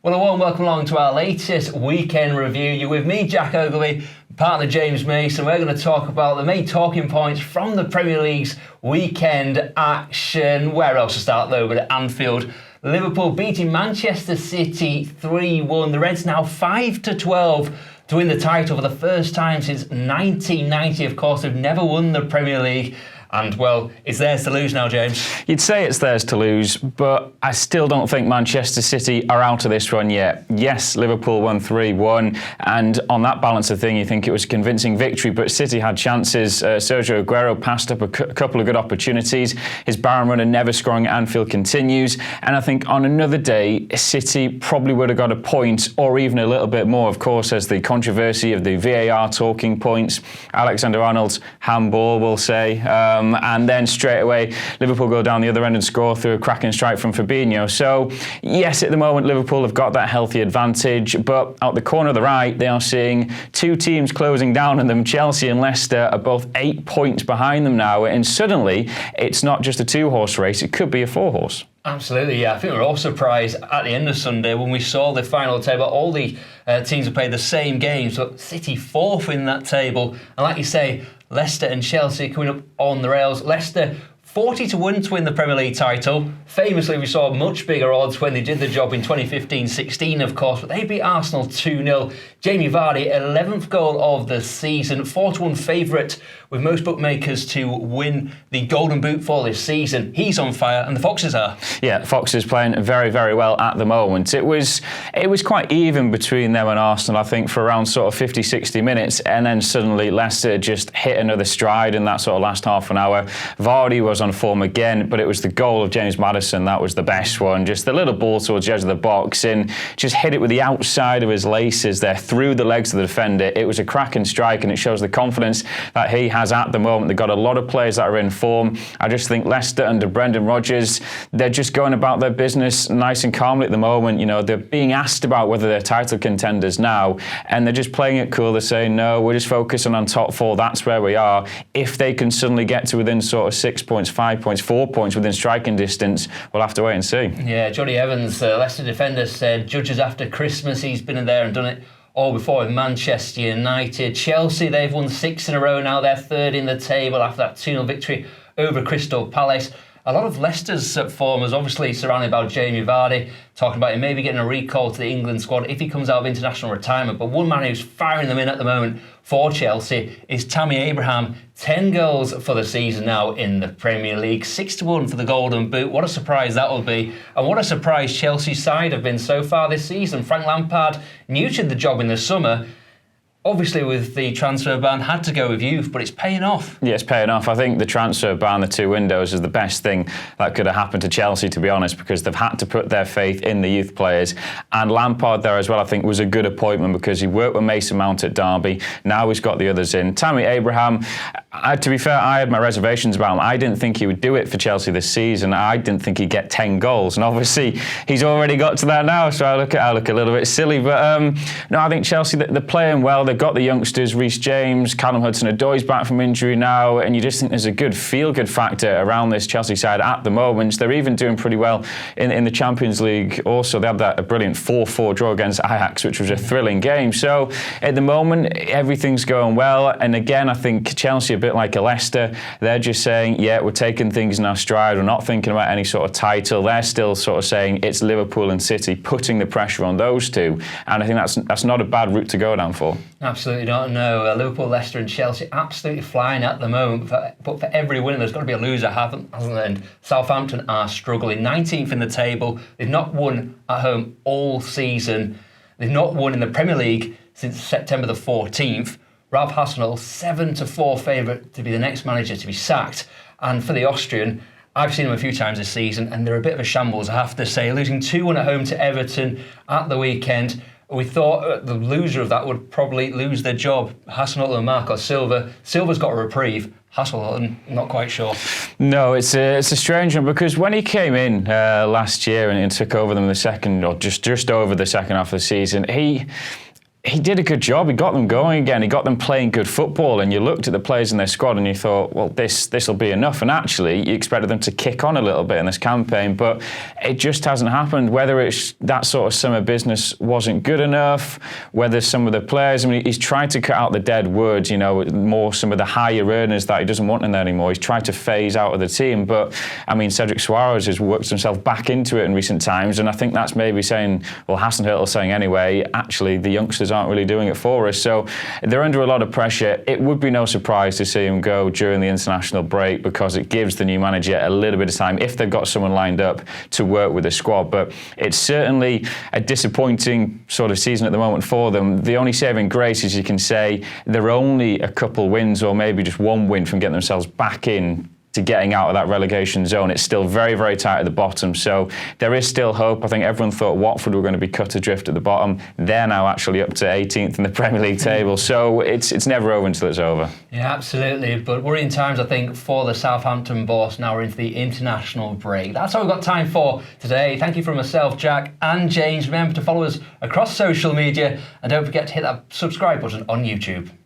Well, a warm welcome along to our latest weekend review. You're with me, Jack Ogalbe, partner James Mason. We're going to talk about the main talking points from the Premier League's weekend action. Where else to start though but at Anfield? Liverpool beating Manchester City 3-1. The Reds now 5-12 to win the title for the first time since 1990. Of course, they've never won the Premier League. And, well, it's theirs to lose now, James. You'd say it's theirs to lose, but I still don't think Manchester City are out of this one yet. Yes, Liverpool won 3-1, and on that balance of thing, you think it was a convincing victory, but City had chances. Sergio Aguero passed up a couple of good opportunities. His barren run of never scoring at Anfield continues, and I think on another day, City probably would have got a point, or even a little bit more. Of course, there's the controversy of the VAR talking points. Alexander-Arnold's handball, we'll say. And then straight away, Liverpool go down the other end and score through a cracking strike from Fabinho. So, yes, at the moment, Liverpool have got that healthy advantage, but out the corner of the right, they are seeing two teams closing down on them. Chelsea and Leicester are both 8 points behind them now, and suddenly, it's not just a two-horse race, it could be a four-horse. Absolutely, yeah. I think we were all surprised at the end of Sunday when we saw the final table. All the teams have played the same games, but City fourth in that table. And like you say, Leicester and Chelsea coming up on the rails. Leicester 40-1 to win the Premier League title. Famously, we saw much bigger odds when they did the job in 2015-16, of course, but they beat Arsenal 2-0. Jamie Vardy, 11th goal of the season, 4-1 favourite with most bookmakers to win the Golden Boot for this season. He's on fire, and the Foxes are. Yeah, Foxes playing very, very well at the moment. It was quite even between them and Arsenal, I think, for around sort of 50-60 minutes, and then suddenly Leicester just hit another stride in that sort of last half an hour. Vardy was on form again, but it was the goal of James Mason that was the best one. Just the little ball towards the edge of the box and just hit it with the outside of his laces there through the legs of the defender. It was a cracking strike, and it shows the confidence that he has at the moment. They've got a lot of players that are in form. I just think Leicester under Brendan Rodgers, they're just going about their business nice and calmly at the moment. You know, they're being asked about whether they're title contenders now, and they're just playing it cool. They're saying, no, we're just focusing on top four. That's where we are. If they can suddenly get to within sort of 6 points, 5 points, 4 points within striking distance, we'll have to wait and see. Yeah, Johnny Evans, Leicester defender, said judges after Christmas. He's been in there and done it all before with Manchester United. Chelsea, they've won 6 in a row now. They're third in the table after that 2-0 victory over Crystal Palace. A lot of Leicester's performers obviously surrounded by Jamie Vardy, talking about him maybe getting a recall to the England squad if he comes out of international retirement. But one man who's firing them in at the moment for Chelsea is Tammy Abraham. 10 goals for the season now in the Premier League. 6-1 for the Golden Boot. What a surprise that will be. And what a surprise Chelsea's side have been so far this season. Frank Lampard neutered the job in the summer. Obviously, with the transfer ban, had to go with youth, but it's paying off. Yeah, it's paying off. I think the transfer ban, the 2 windows, is the best thing that could have happened to Chelsea, to be honest, because they've had to put their faith in the youth players. And Lampard there as well, I think, was a good appointment because he worked with Mason Mount at Derby. Now he's got the others in. Tammy Abraham, to be fair, I had my reservations about him. I didn't think he would do it for Chelsea this season. I didn't think he'd get 10 goals. And obviously, he's already got to that now, so I look a little bit silly. But no, I think Chelsea, they're playing well. They've got the youngsters, Reece James, Callum Hudson-Odoi's back from injury now, and you just think there's a good feel-good factor around this Chelsea side at the moment. They're even doing pretty well in the Champions League also. They had a brilliant 4-4 draw against Ajax, which was a thrilling game. So at the moment, everything's going well. And again, I think Chelsea, a bit like a Leicester, they're just saying, yeah, we're taking things in our stride. We're not thinking about any sort of title. They're still sort of saying it's Liverpool and City, putting the pressure on those two. And I think that's not a bad route to go down for. Absolutely not, no. Liverpool, Leicester and Chelsea absolutely flying at the moment. But for every winner, there's got to be a loser, hasn't there? And Southampton are struggling. 19th in the table. They've not won at home all season. They've not won in the Premier League since September the 14th. Ralph Hasenhuttl, 7-4 favourite to be the next manager to be sacked. And for the Austrian, I've seen them a few times this season, and they're a bit of a shambles, I have to say. Losing 2-1 at home to Everton at the weekend. We thought the loser of that would probably lose their job. Hasenhuttl and Marco Silva. Silva's got a reprieve. Hasenhuttl, not quite sure. No, it's a strange one because when he came in last year and took over them in the second, or just over the second half of the season, he did a good job. He got them going again. He got them playing good football. And you looked at the players in their squad and you thought, well, this will be enough. And actually, you expected them to kick on a little bit in this campaign, but it just hasn't happened. Whether it's that sort of summer business wasn't good enough, whether some of the players, I mean, he's tried to cut out the dead words, you know, more some of the higher earners that he doesn't want in there anymore. He's tried to phase out of the team. But, I mean, Cedric Soares has worked himself back into it in recent times. And I think that's maybe saying, well, Hasenhuttl saying anyway, actually, the youngsters aren't really doing it for us. So they're under a lot of pressure. It would be no surprise to see him go during the international break because it gives the new manager a little bit of time, if they've got someone lined up, to work with the squad. But it's certainly a disappointing sort of season at the moment for them. The only saving grace is, you can say, they're only a couple wins or maybe just one win from getting themselves back in to getting out of that relegation zone. It's still very, very tight at the bottom. So there is still hope. I think everyone thought Watford were going to be cut adrift at the bottom. They're now actually up to 18th in the Premier League table. So it's never over until it's over. Yeah, absolutely. But worrying times, I think, for the Southampton boss. Now we're into the international break. That's all we've got time for today. Thank you from myself, Jack, and James. Remember to follow us across social media. And don't forget to hit that subscribe button on YouTube.